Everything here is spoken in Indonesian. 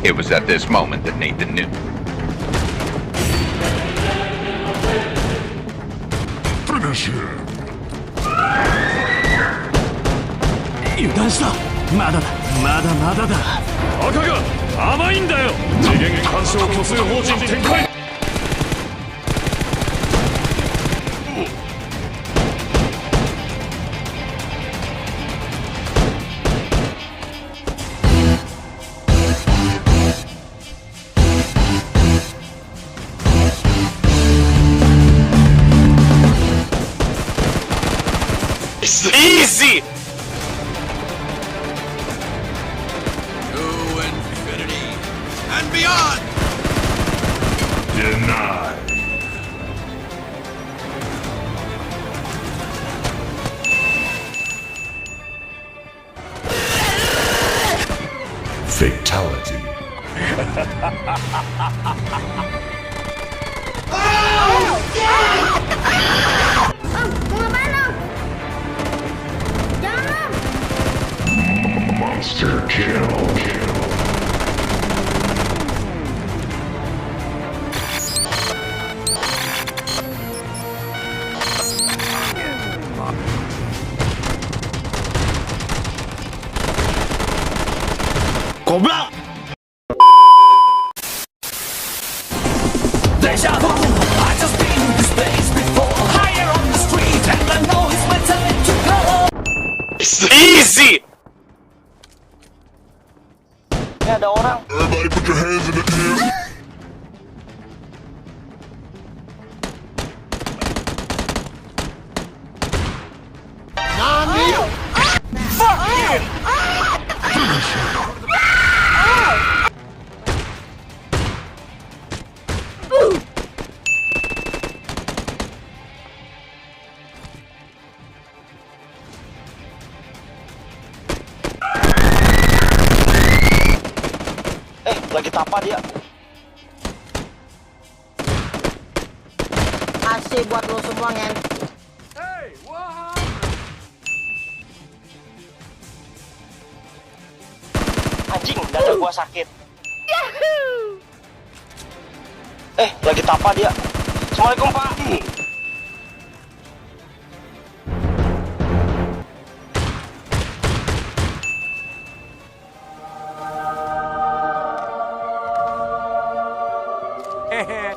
It was at this moment that Nathan knew. Finish him. 油断した。まだだ、まだまだだ。赤が甘いんだよ。次元干渉虚数方針展開。It's easy! To infinity and beyond! Denied. Fatality. Monster kill. Goblok! Deja vu, I just been in this place before. Higher on the street and I know it's my time to go. It's easy! Ini ada orang. Everybody put your hands in the air. Fuck you! Lagi tapa dia. Asik buat lo semua, Ngen. Anjing, dada gua sakit. Lagi tapa dia. Assalamualaikum, Pak. Hehehe.